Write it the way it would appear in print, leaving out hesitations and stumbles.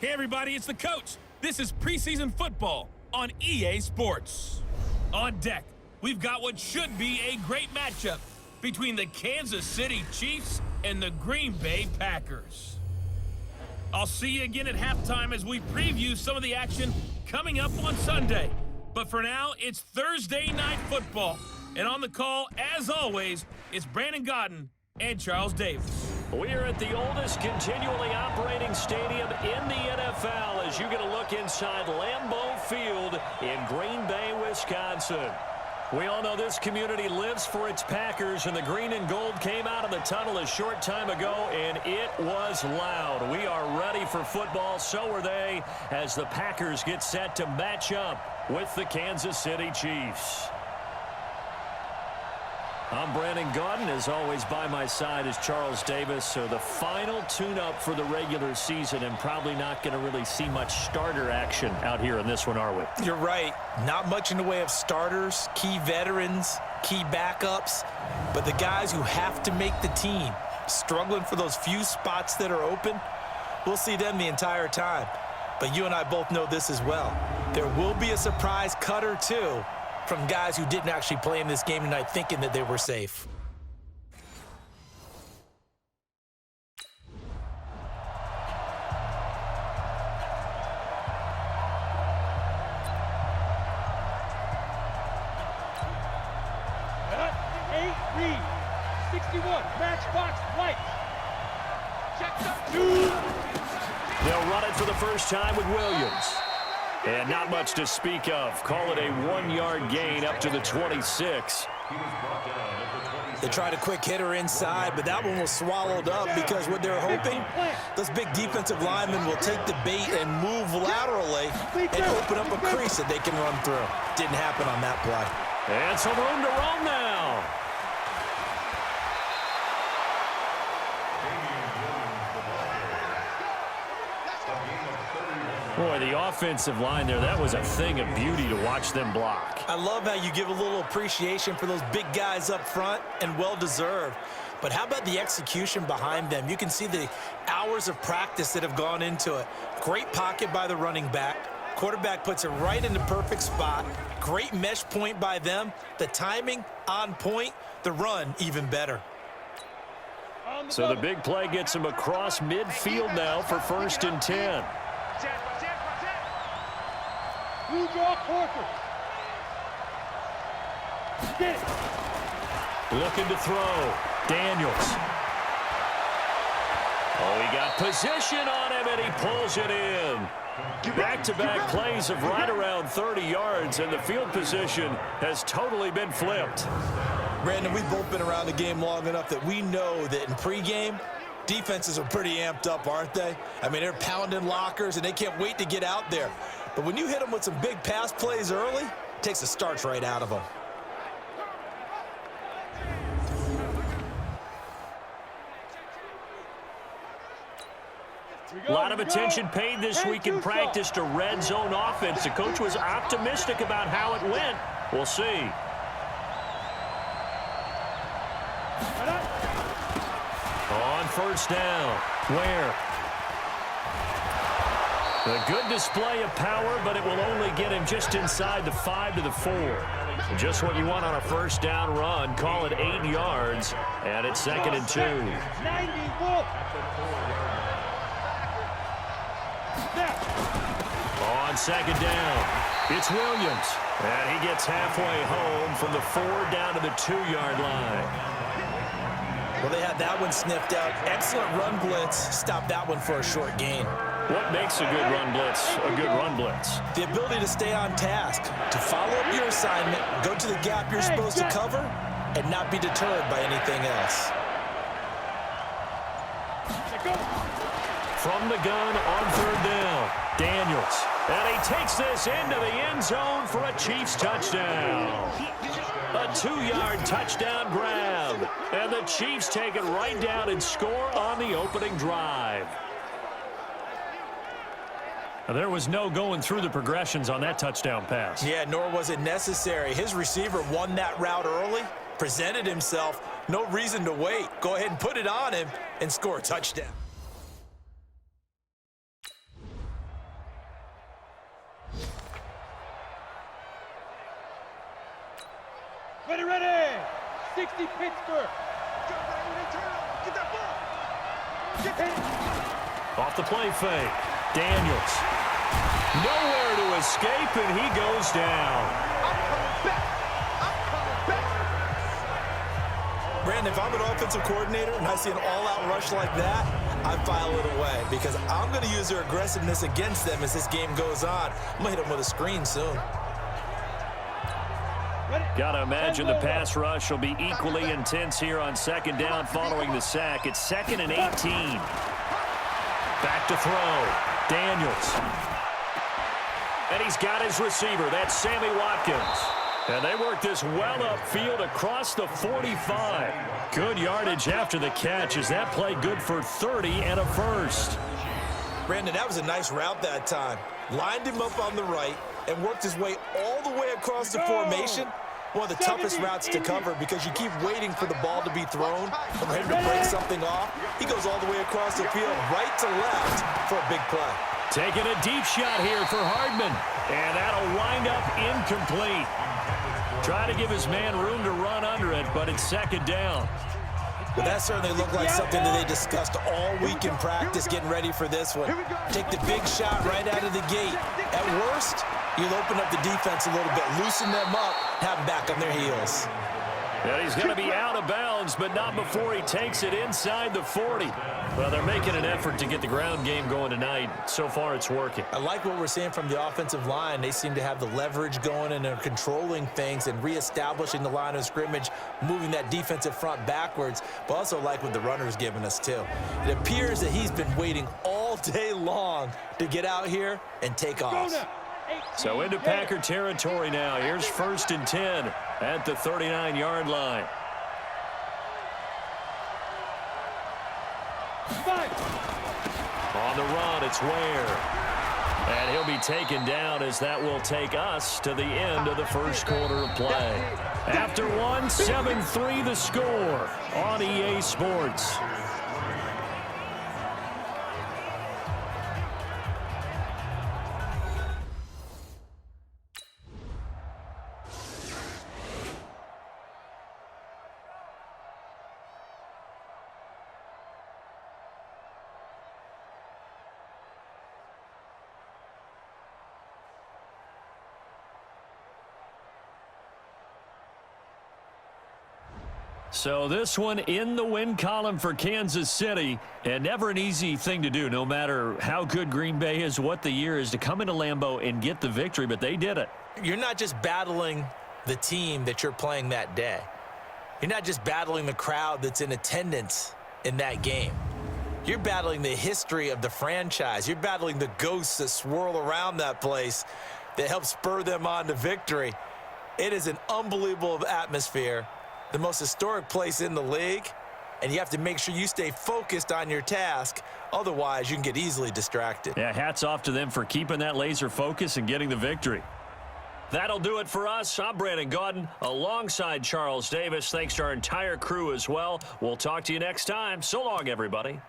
Hey everybody, it's the coach. This is preseason football on EA Sports. On deck, we've got what should be a great matchup between the Kansas City Chiefs and the Green Bay Packers. I'll see you again at halftime as we preview some of the action coming up on Sunday. But for now, it's Thursday Night Football. And on the call, as always, it's Brandon Godden and Charles Davis. We are at the oldest continually operating stadium in the NFL as you get a look inside Lambeau Field in Green Bay, Wisconsin. We all know this community lives for its Packers, and the green and gold came out of the tunnel a short time ago, and it was loud. We are ready for football, so are they, as the Packers get set to match up with the Kansas City Chiefs. I'm Brandon Godden. As always, by my side is Charles Davis. So the final tune-up for the regular season, and probably not going to really see much starter action out here in this one, are we? You're right. Not much in the way of starters, key veterans, key backups, but the guys who have to make the team, struggling for those few spots that are open, we'll see them the entire time. But you and I both know this as well. There will be a surprise cut or two from guys who didn't actually play in this game tonight thinking that they were safe. Eight read, 61, matchbox white. Checks up. They'll run it for the first time with Williams. And not much to speak of. Call it a 1-yard gain up to the 26. They tried a quick hitter inside, but that one was swallowed up because what they're hoping, those big defensive linemen will take the bait and move laterally and open up a crease that they can run through. Didn't happen on that play. And some room to roam now. Boy, the offensive line there, that was a thing of beauty to watch them block. I love how you give a little appreciation for those big guys up front, and well-deserved. But how about the execution behind them? You can see the hours of practice that have gone into it. Great pocket by the running back. Quarterback puts it right in the perfect spot. Great mesh point by them. The timing on point. The run even better. So the big play gets him across midfield now for 1st and 10. Blue draw Corker. Get it. Looking to throw. Daniels. Oh, he got position on him, and he pulls it in. Back-to-back plays of right around 30 yards, and the field position has totally been flipped. Brandon, we've both been around the game long enough that we know that in pregame, defenses are pretty amped up, aren't they? I mean, they're pounding lockers, and they can't wait to get out there. But when you hit them with some big pass plays early, it takes the starch right out of them. A lot of attention paid this week in practice to red zone offense. The coach was optimistic about how it went. We'll see. On 1st down. Where? A good display of power, but it will only get him just inside the 5 to the 4. Just what you want on a 1st down run. Call it 8 yards, and it's 2nd and 2. 91. On 2nd down, it's Williams. And he gets halfway home from the 4 down to the 2-yard line. Well, they had that one sniffed out. Excellent run blitz. Stopped that one for a short gain. What makes a good run blitz a good run blitz? The ability to stay on task, to follow up your assignment, go to the gap you're supposed to cover, and not be deterred by anything else. From the gun on 3rd down, Daniels. And he takes this into the end zone for a Chiefs touchdown. A 2-yard touchdown grab. And the Chiefs take it right down and score on the opening drive. There was no going through the progressions on that touchdown pass. Yeah, nor was it necessary. His receiver won that route early, presented himself. No reason to wait. Go ahead and put it on him and score a touchdown. Ready, ready. 60 Pittsburgh. Get that ball. Get hit. Off the play fake. Daniels. Nowhere to escape, and he goes down. I'm coming back. I'm coming back. Brandon, if I'm an offensive coordinator and I see an all-out rush like that, I file it away because I'm going to use their aggressiveness against them as this game goes on. I'm going to hit them with a screen soon. Got to imagine the pass rush will be equally intense here on second down following the sack. It's 2nd and 18. Back to throw. Daniels. And he's got his receiver. That's Sammy Watkins. And they work this well upfield across the 45. Good yardage after the catch. Is that play good for 30 and a first? Brandon, that was a nice route that time. Lined him up on the right and worked his way all the way across the formation. One of the toughest routes to cover because you keep waiting for the ball to be thrown for him to break something off. He goes all the way across the field, right to left for a big play. Taking a deep shot here for Hardman. And that'll wind up incomplete. Try to give his man room to run under it, but it's second down. But that certainly looked like something that they discussed all week in practice getting ready for this one. Take the big shot right out of the gate. At worst, you'll open up the defense a little bit, loosen them up, have them back on their heels. And he's going to be out of bounds, but not before he takes it inside the 40. Well, they're making an effort to get the ground game going tonight. So far, it's working. I like what we're seeing from the offensive line. They seem to have the leverage going and they're controlling things and reestablishing the line of scrimmage, moving that defensive front backwards, but also like what the runner's giving us, too. It appears that he's been waiting all day long to get out here and take off. So into Packer territory now. Here's 1st and 10 at the 39-yard line. On the run, it's Ware. And he'll be taken down as that will take us to the end of the first quarter of play. After one, 7-3 the score on EA Sports. So this one in the win column for Kansas City, and never an easy thing to do, no matter how good Green Bay is, what the year is, to come into Lambeau and get the victory, but they did it. You're not just battling the team that you're playing that day. You're not just battling the crowd that's in attendance in that game. You're battling the history of the franchise. You're battling the ghosts that swirl around that place that help spur them on to victory. It is an unbelievable atmosphere. The most historic place in the league, and you have to make sure you stay focused on your task. Otherwise, you can get easily distracted. Yeah, hats off to them for keeping that laser focus and getting the victory. That'll do it for us. I'm Brandon Gaudin alongside Charles Davis. Thanks to our entire crew as well. We'll talk to you next time. So long, everybody.